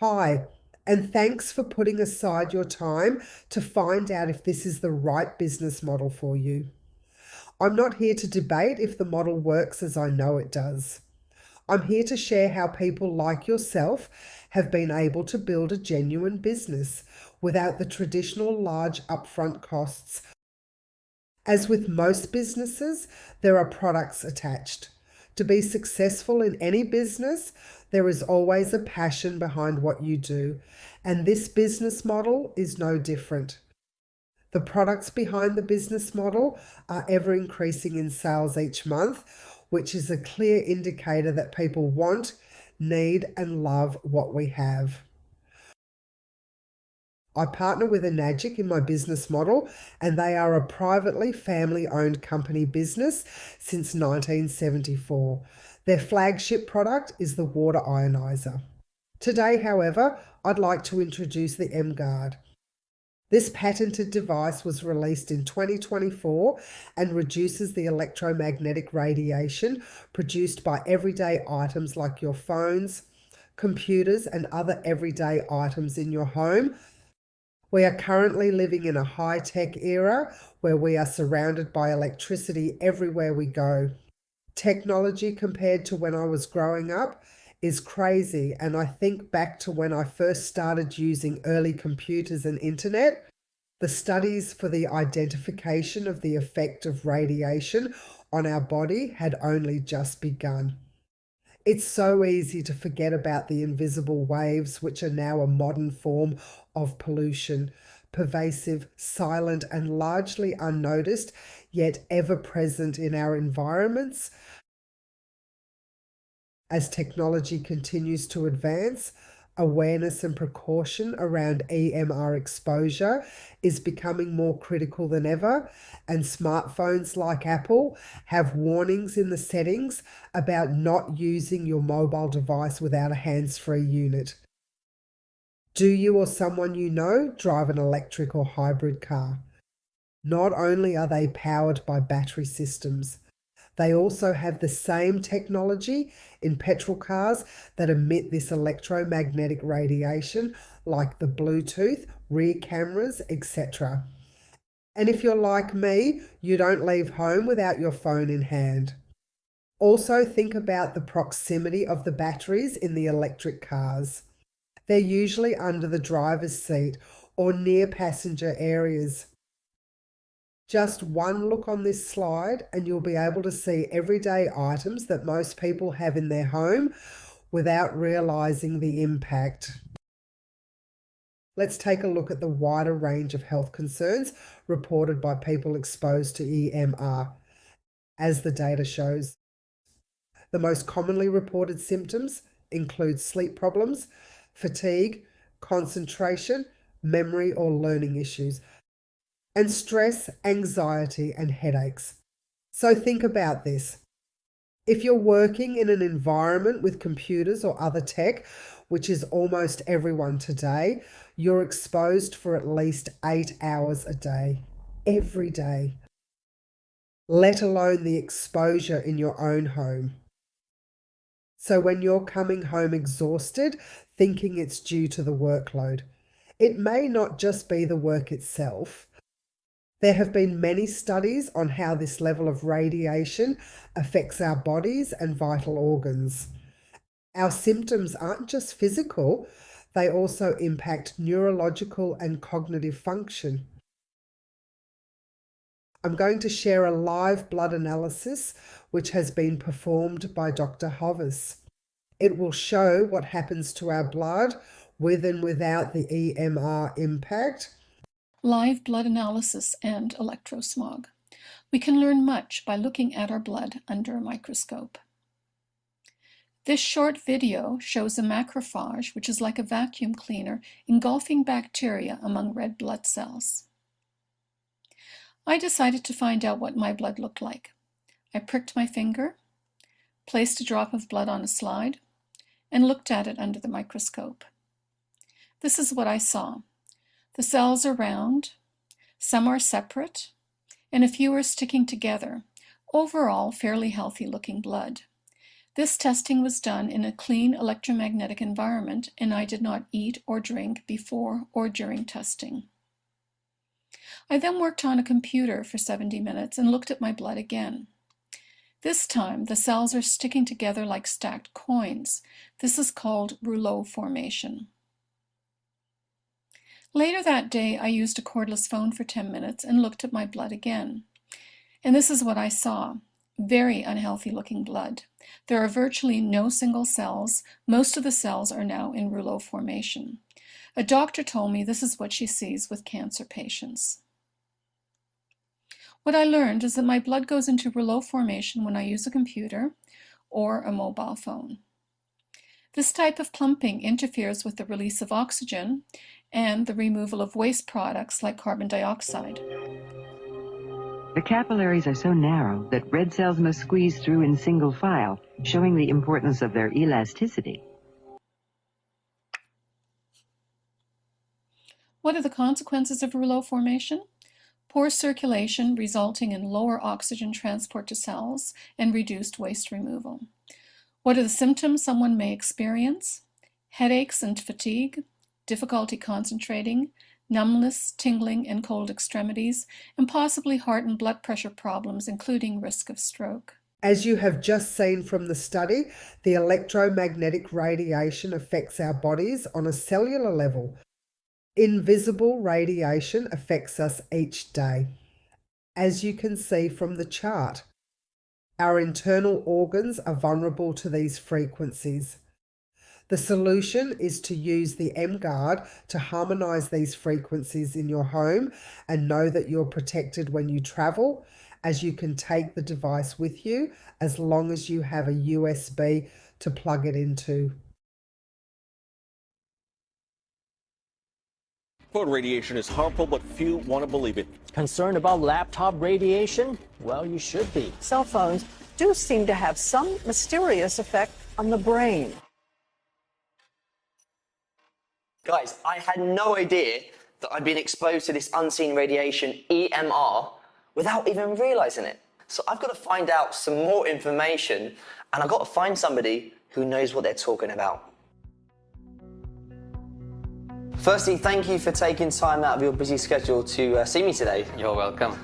Hi, and thanks for putting aside your time to find out if this is the right business model for you. I'm not here to debate if the model works as I know it does. I'm here to share how people like yourself have been able to build a genuine business without the traditional large upfront costs. As with most businesses, there are products attached. To be successful in any business, there is always a passion behind what you do, and this business model is no different. The products behind the business model are ever increasing in sales each month, which is a clear indicator that people want, need, and love what we have. I partner with Enagic in my business model, and they are a privately family owned company business since 1974. Their flagship product is the water ionizer. Today, however, I'd like to introduce the M-Guard. This patented device was released in 2024 and reduces the electromagnetic radiation produced by everyday items like your phones, computers, and other everyday items in your home. We are currently living in a high-tech era where we are surrounded by electricity everywhere we go. Technology compared to when I was growing up is crazy, and I think back to when I first started using early computers and internet. The studies for the identification of the effect of radiation on our body had only just begun. It's so easy to forget about the invisible waves, which are now a modern form of pollution, pervasive, silent, and largely unnoticed, yet ever present in our environments. As technology continues to advance, awareness and precaution around EMR exposure is becoming more critical than ever, and smartphones like Apple have warnings in the settings about not using your mobile device without a hands-free unit. Do you or someone you know drive an electric or hybrid car? Not only are they powered by battery systems, they also have the same technology in petrol cars that emit this electromagnetic radiation, like the Bluetooth, rear cameras, etc. And if you're like me, you don't leave home without your phone in hand. Also, think about the proximity of the batteries in the electric cars. They're usually under the driver's seat or near passenger areas. Just one look on this slide and you'll be able to see everyday items that most people have in their home without realizing the impact. Let's take a look at the wider range of health concerns reported by people exposed to EMR. As the data shows, the most commonly reported symptoms include sleep problems, fatigue, concentration, memory or learning issues, and stress, anxiety, and headaches. So think about this. If you're working in an environment with computers or other tech, which is almost everyone today, you're exposed for at least 8 hours a day, every day, let alone the exposure in your own home. So when you're coming home exhausted, thinking it's due to the workload, it may not just be the work itself. There have been many studies on how this level of radiation affects our bodies and vital organs. Our symptoms aren't just physical, they also impact neurological and cognitive function. I'm going to share a live blood analysis which has been performed by Dr. Hovis. It will show what happens to our blood with and without the EMR impact. Live blood analysis and electrosmog. We can learn much by looking at our blood under a microscope. This short video shows a macrophage, which is like a vacuum cleaner, engulfing bacteria among red blood cells. I decided to find out what my blood looked like. I pricked my finger, placed a drop of blood on a slide, and looked at it under the microscope. This is what I saw. The cells are round, some are separate, and a few are sticking together. Overall, fairly healthy looking blood. This testing was done in a clean electromagnetic environment, and I did not eat or drink before or during testing. I then worked on a computer for 70 minutes and looked at my blood again. This time, the cells are sticking together like stacked coins. This is called rouleau formation. Later that day, I used a cordless phone for 10 minutes and looked at my blood again. And this is what I saw. Very unhealthy looking blood. There are virtually no single cells. Most of the cells are now in rouleau formation. A doctor told me this is what she sees with cancer patients. What I learned is that my blood goes into rouleau formation when I use a computer or a mobile phone. This type of clumping interferes with the release of oxygen and the removal of waste products like carbon dioxide. The capillaries are so narrow that red cells must squeeze through in single file, showing the importance of their elasticity. What are the consequences of rouleau formation? Poor circulation resulting in lower oxygen transport to cells and reduced waste removal. What are the symptoms someone may experience? Headaches and fatigue, difficulty concentrating, numbness, tingling, and cold extremities, and possibly heart and blood pressure problems, including risk of stroke. As you have just seen from the study, the electromagnetic radiation affects our bodies on a cellular level. Invisible radiation affects us each day. As you can see from the chart, our internal organs are vulnerable to these frequencies. The solution is to use the M-Guard to harmonize these frequencies in your home and know that you're protected when you travel, as you can take the device with you as long as you have a USB to plug it into. Phone radiation is harmful, but few want to believe it. Concerned about laptop radiation? Well, you should be. Cell phones do seem to have some mysterious effect on the brain. Guys, I had no idea that I'd been exposed to this unseen radiation, EMR, without even realizing it. So I've got to find out some more information, and I've got to find somebody who knows what they're talking about. Firstly, thank you for taking time out of your busy schedule to see me today. You're welcome.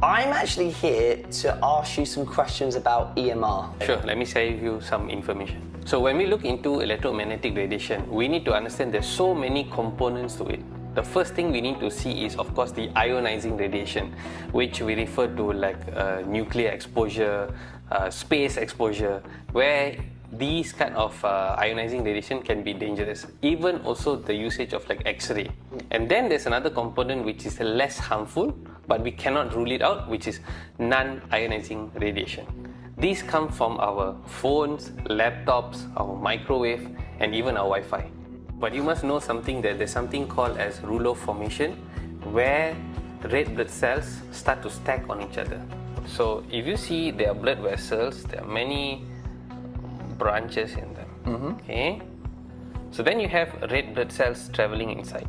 I'm actually here to ask you some questions about EMR. Sure, let me share you some information. So when we look into electromagnetic radiation, we need to understand there's so many components to it. The first thing we need to see is, of course, the ionizing radiation, which we refer to like nuclear exposure, space exposure, where these kind of ionizing radiation can be dangerous. Even also the usage of like X-ray. And then there's another component which is less harmful, but we cannot rule it out, which is non-ionizing radiation. These come from our phones, laptops, our microwave, and even our Wi-Fi. But you must know something, that there's something called as rouleau formation, where red blood cells start to stack on each other. So if you see their blood vessels, there are many branches in them. Okay. So then you have red blood cells traveling inside.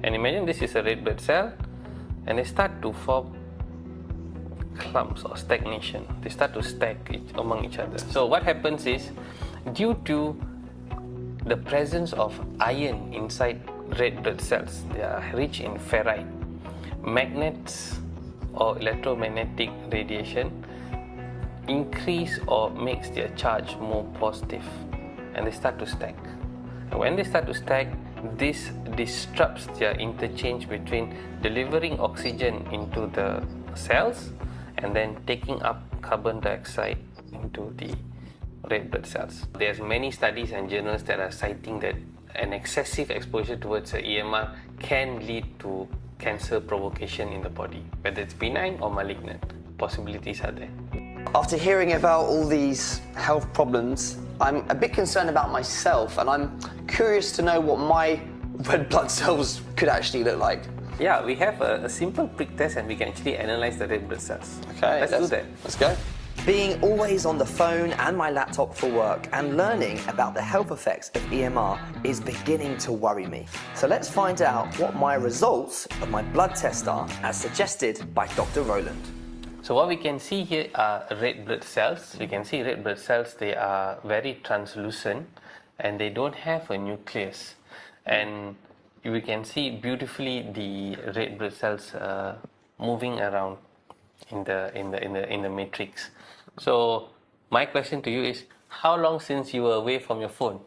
And imagine this is a red blood cell, and they start to form clumps or stagnation. They start to stack among each other. So what happens is, due to the presence of iron inside red blood cells, they are rich in ferrite. Magnets or electromagnetic radiation increase or makes their charge more positive, and they start to stack. And when they start to stack, this disrupts their interchange between delivering oxygen into the cells and then taking up carbon dioxide into the red blood cells. There's many studies and journals that are citing that an excessive exposure towards the EMR can lead to cancer provocation in the body, whether it's benign or malignant. Possibilities are there. After hearing about all these health problems, I'm a bit concerned about myself, and I'm curious to know what my red blood cells could actually look like. Yeah, we have a simple prick test, and we can actually analyze the red blood cells. Okay, let's do that. Let's go. Being always on the phone and my laptop for work and learning about the health effects of EMR is beginning to worry me. So let's find out what my results of my blood test are, as suggested by Dr. Rowland. So what we can see here are red blood cells. You can see red blood cells, they are very translucent and they don't have a nucleus. And we can see beautifully the red blood cells moving around in the matrix. So my question to you is, how long since you were away from your phone?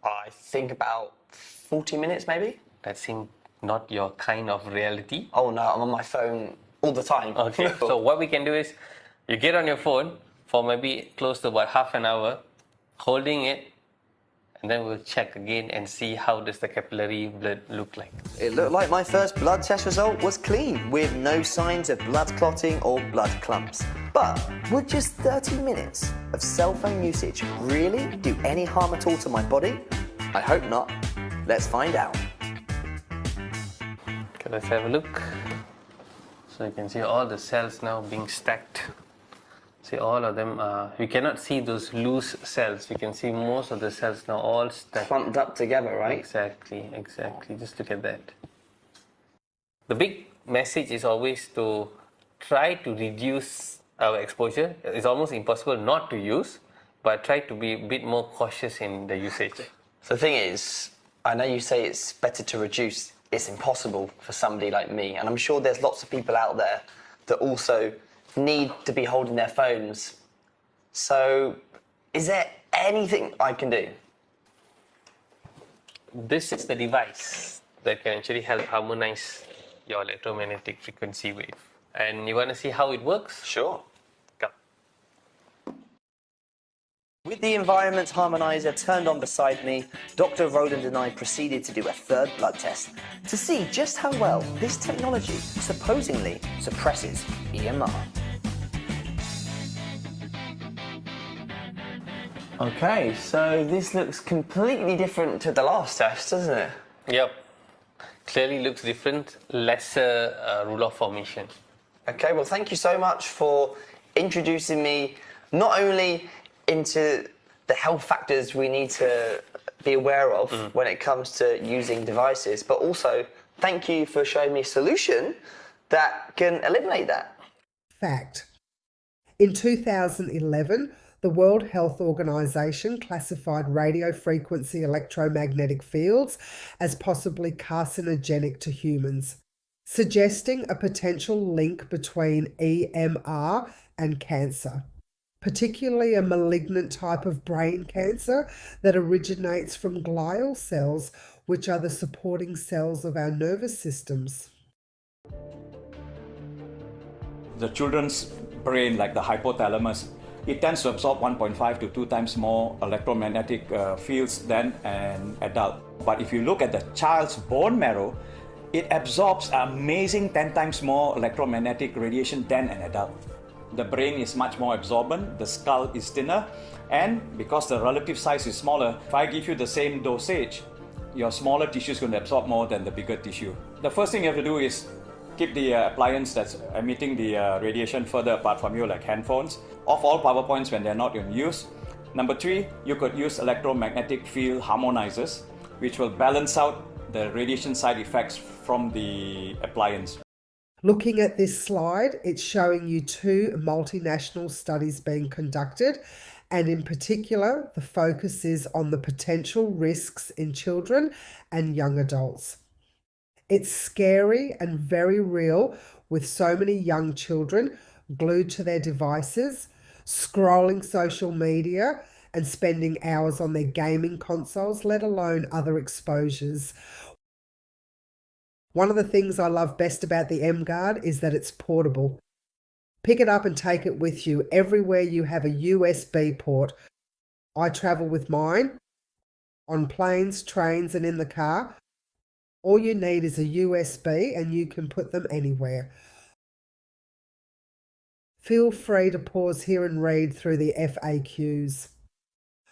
I think about 40 minutes maybe. That seems not your kind of reality. Oh no, I'm on my phone all the time. Okay, so what we can do is, you get on your phone for maybe close to about half an hour, holding it, and then we'll check again and see how does the capillary blood look like. It looked like my first blood test result was clean, with no signs of blood clotting or blood clumps. But would just 30 minutes of cell phone usage really do any harm at all to my body? I hope not. Let's find out. Okay, let's have a look. So you can see all the cells now being stacked. See, all of them are, we cannot see those loose cells. You can see most of the cells now all stacked. Clumped up together, right? Exactly. Just look at that. The big message is always to try to reduce our exposure. It's almost impossible not to use, but try to be a bit more cautious in the usage. So the thing is, I know you say it's better to reduce. It's impossible for somebody like me, and I'm sure there's lots of people out there that also need to be holding their phones. So is there anything I can do? This is the device that can actually help harmonize your electromagnetic frequency wave. And you want to see how it works? Sure. Come. With the environment harmonizer turned on beside me, Dr. Roland and I proceeded to do a third blood test to see just how well this technology supposedly suppresses EMR. Okay, so this looks completely different to the last test, doesn't it? Yep. Clearly looks different, lesser ruler formation. Okay, well, thank you so much for introducing me not only into the health factors we need to be aware of when it comes to using devices, but also thank you for showing me a solution that can eliminate that. Fact. In 2011, the World Health Organization classified radio frequency electromagnetic fields as possibly carcinogenic to humans, suggesting a potential link between EMR and cancer, particularly a malignant type of brain cancer that originates from glial cells, which are the supporting cells of our nervous systems. The children's brain, like the hypothalamus, it tends to absorb 1.5 to 2 times more electromagnetic fields than an adult. But if you look at the child's bone marrow, it absorbs an amazing 10 times more electromagnetic radiation than an adult. The brain is much more absorbent, the skull is thinner, and because the relative size is smaller, if I give you the same dosage, your smaller tissue is going to absorb more than the bigger tissue. The first thing you have to do is keep the appliance that's emitting the radiation further apart from you, like handphones. Off all power points when they're not in use. Number 3, you could use electromagnetic field harmonizers, which will balance out the radiation side effects from the appliance. Looking at this slide, it's showing you 2 multinational studies being conducted, and in particular, the focus is on the potential risks in children and young adults. It's scary and very real, with so many young children glued to their devices, scrolling social media and spending hours on their gaming consoles, let alone other exposures. One of the things I love best about the M-Guard is that it's portable. Pick it up and take it with you everywhere you have a USB port. I travel with mine on planes, trains, and in the car. All you need is a USB and you can put them anywhere. Feel free to pause here and read through the FAQs.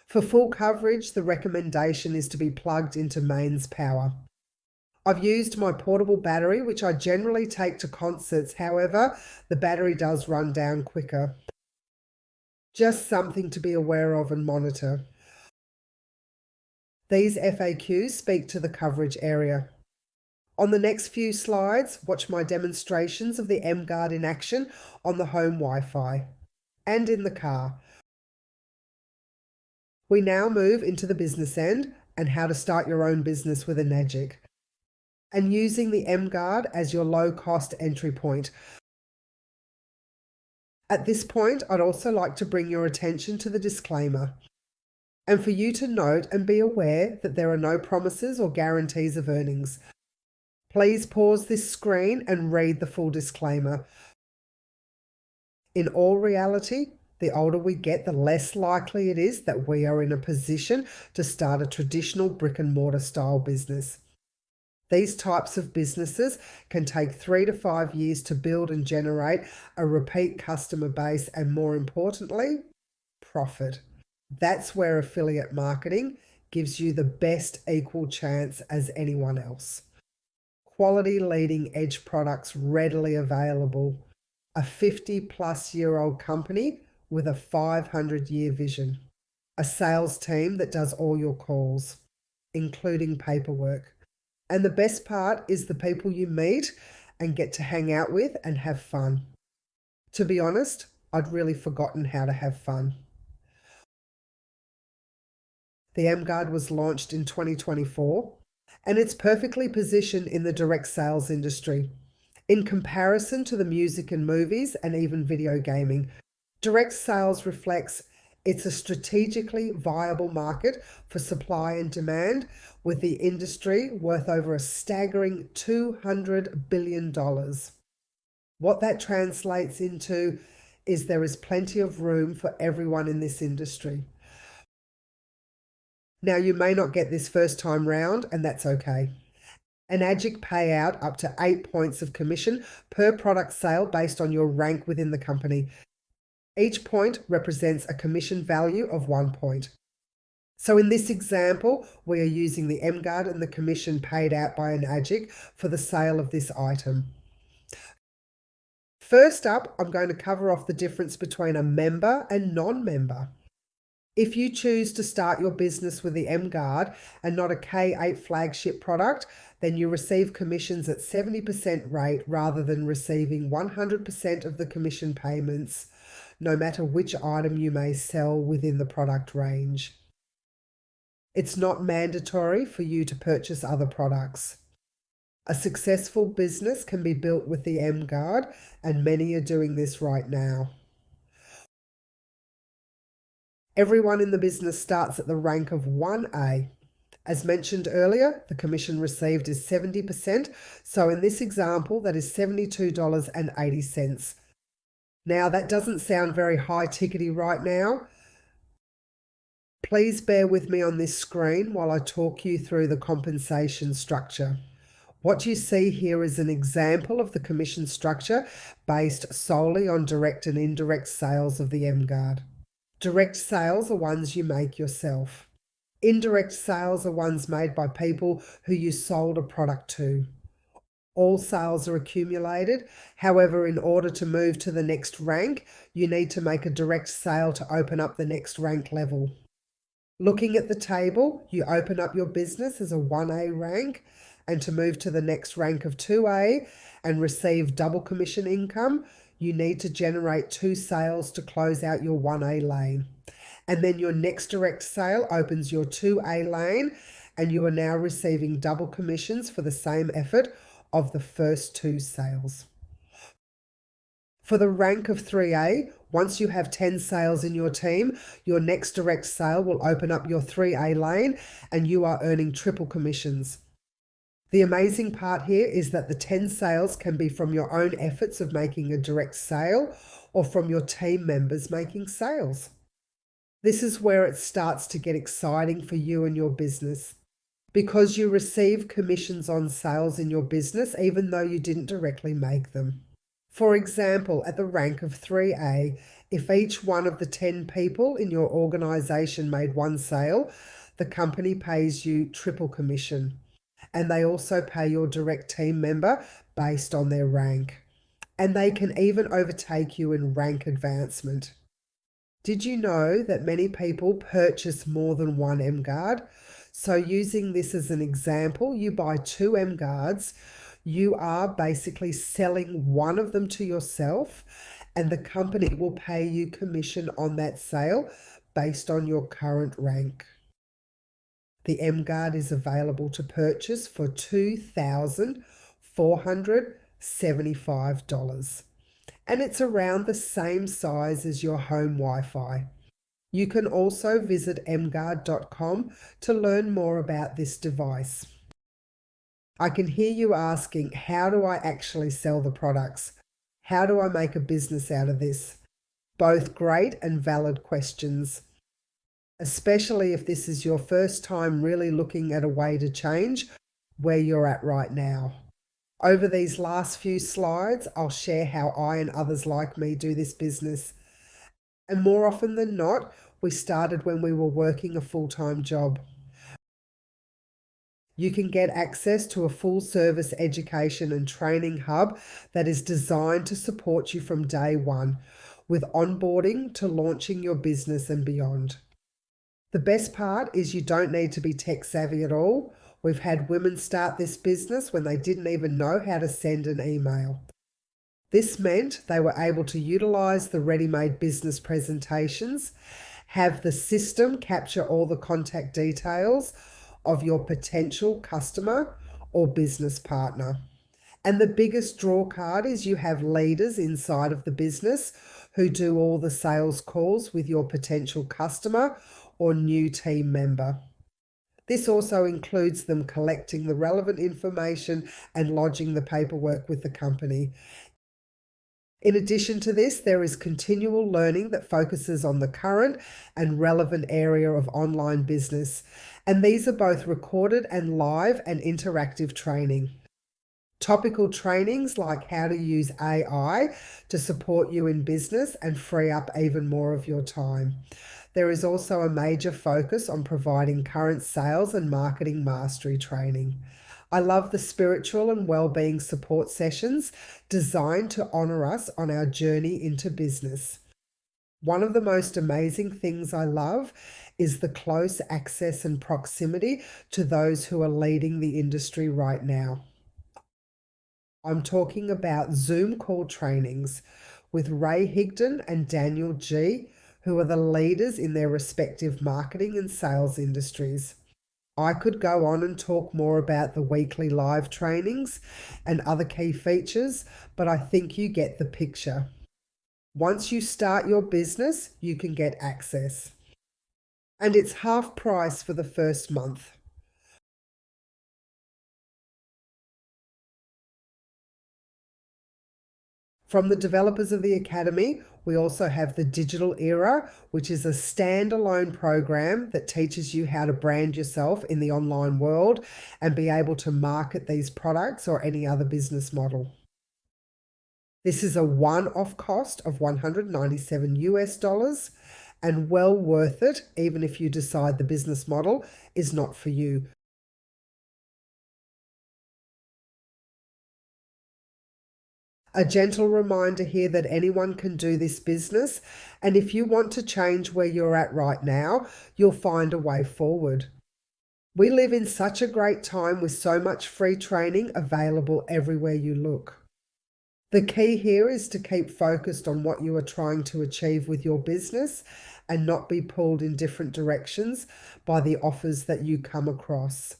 For full coverage, the recommendation is to be plugged into mains power. I've used my portable battery, which I generally take to concerts. However, the battery does run down quicker. Just something to be aware of and monitor. These FAQs speak to the coverage area. On the next few slides, watch my demonstrations of the M-Guard in action on the home Wi-Fi and in the car. We now move into the business end and how to start your own business with Enagic, and using the M-Guard as your low-cost entry point. At this point, I'd also like to bring your attention to the disclaimer, and for you to note and be aware that there are no promises or guarantees of earnings. Please pause this screen and read the full disclaimer. In all reality, the older we get, the less likely it is that we are in a position to start a traditional brick and mortar style business. These types of businesses can take 3 to 5 years to build and generate a repeat customer base and, more importantly, profit. That's where affiliate marketing gives you the best equal chance as anyone else. Quality leading edge products readily available. A 50-plus-year-old company with a 500-year vision. A sales team that does all your calls, including paperwork. And the best part is the people you meet and get to hang out with and have fun. To be honest, I'd really forgotten how to have fun. The M-Guard was launched in 2024, and it's perfectly positioned in the direct sales industry. In comparison to the music and movies and even video gaming, direct sales reflects it's a strategically viable market for supply and demand, with the industry worth over a staggering $200 billion. What that translates into is there is plenty of room for everyone in this industry. Now, you may not get this first time round, and that's okay. Enagic pay out up to 8 points of commission per product sale based on your rank within the company. Each point represents a commission value of 1 point. So in this example, we are using the M-Guard and the commission paid out by Enagic for the sale of this item. First up, I'm going to cover off the difference between a member and non-member. If you choose to start your business with the M-Guard and not a K8 flagship product, then you receive commissions at 70% rate rather than receiving 100% of the commission payments, no matter which item you may sell within the product range. It's not mandatory for you to purchase other products. A successful business can be built with the M-Guard, and many are doing this right now. Everyone in the business starts at the rank of 1A. As mentioned earlier, the commission received is 70%, so in this example, that is $72.80. Now, that doesn't sound very high-tickety right now. Please bear with me on this screen while I talk you through the compensation structure. What you see here is an example of the commission structure based solely on direct and indirect sales of the M-Guard. Direct sales are ones you make yourself. Indirect sales are ones made by people who you sold a product to. All sales are accumulated. However, in order to move to the next rank, you need to make a direct sale to open up the next rank level. Looking at the table, you open up your business as a 1A rank, and to move to the next rank of 2A and receive double commission income, you need to generate 2 sales to close out your 1A lane. And then your next direct sale opens your 2A lane, and you are now receiving double commissions for the same effort of the first 2 sales. For the rank of 3A, once you have 10 sales in your team, your next direct sale will open up your 3A lane, and you are earning triple commissions. The amazing part here is that the 10 sales can be from your own efforts of making a direct sale or from your team members making sales. This is where it starts to get exciting for you and your business, because you receive commissions on sales in your business even though you didn't directly make them. For example, at the rank of 3A, if each one of the 10 people in your organisation made 1 sale, the company pays you triple commission. And they also pay your direct team member based on their rank. And they can even overtake you in rank advancement. Did you know that many people purchase more than one M-Guard? So using this as an example, you buy 2 M guards, you are basically selling one of them to yourself, and the company will pay you commission on that sale based on your current rank. The M Guard is available to purchase for $2,475, and it's around the same size as your home Wi-Fi. You can also visit mguard.com to learn more about this device. I can hear you asking, how do I actually sell the products? How do I make a business out of this? Both great and valid questions, especially if this is your first time really looking at a way to change where you're at right now. Over these last few slides, I'll share how I and others like me do this business. And more often than not, we started when we were working a full-time job. You can get access to a full-service education and training hub that is designed to support you from day one, with onboarding to launching your business and beyond. The best part is you don't need to be tech savvy at all. We've had women start this business when they didn't even know how to send an email. This meant they were able to utilize the ready-made business presentations, have the system capture all the contact details of your potential customer or business partner. And the biggest draw card is you have leaders inside of the business who do all the sales calls with your potential customer or new team member. This also includes them collecting the relevant information and lodging the paperwork with the company. In addition to this, there is continual learning that focuses on the current and relevant area of online business, and these are both recorded and live and interactive training. Topical trainings like how to use AI to support you in business and free up even more of your time. There is also a major focus on providing current sales and marketing mastery training. I love the spiritual and well-being support sessions designed to honor us on our journey into business. One of the most amazing things I love is the close access and proximity to those who are leading the industry right now. I'm talking about Zoom call trainings with Ray Higdon and Daniel G., who are the leaders in their respective marketing and sales industries. I could go on and talk more about the weekly live trainings and other key features, but I think you get the picture. Once you start your business, you can get access. And it's half price for the first month. From the developers of the Academy, we also have the Digital Era, which is a standalone program that teaches you how to brand yourself in the online world and be able to market these products or any other business model. This is a one-off cost of $197 and well worth it, even if you decide the business model is not for you. A gentle reminder here that anyone can do this business, and if you want to change where you're at right now, you'll find a way forward. We live in such a great time with so much free training available everywhere you look. The key here is to keep focused on what you are trying to achieve with your business and not be pulled in different directions by the offers that you come across.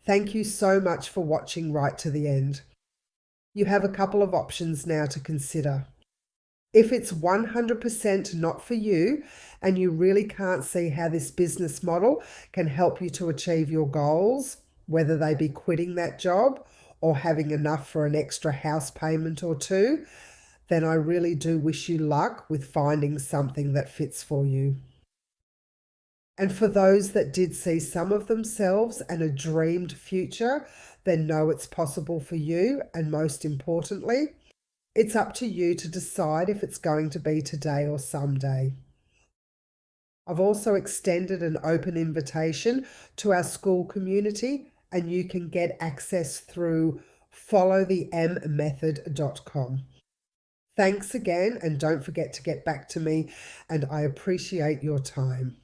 Thank you so much for watching right to the end. You have a couple of options now to consider. If it's 100% not for you and you really can't see how this business model can help you to achieve your goals, whether they be quitting that job or having enough for an extra house payment or two, then I really do wish you luck with finding something that fits for you. And for those that did see some of themselves and a dreamed future, then know it's possible for you. And most importantly, it's up to you to decide if it's going to be today or someday. I've also extended an open invitation to our school community, and you can get access through followthemmethod.com. Thanks again, and don't forget to get back to me, and I appreciate your time.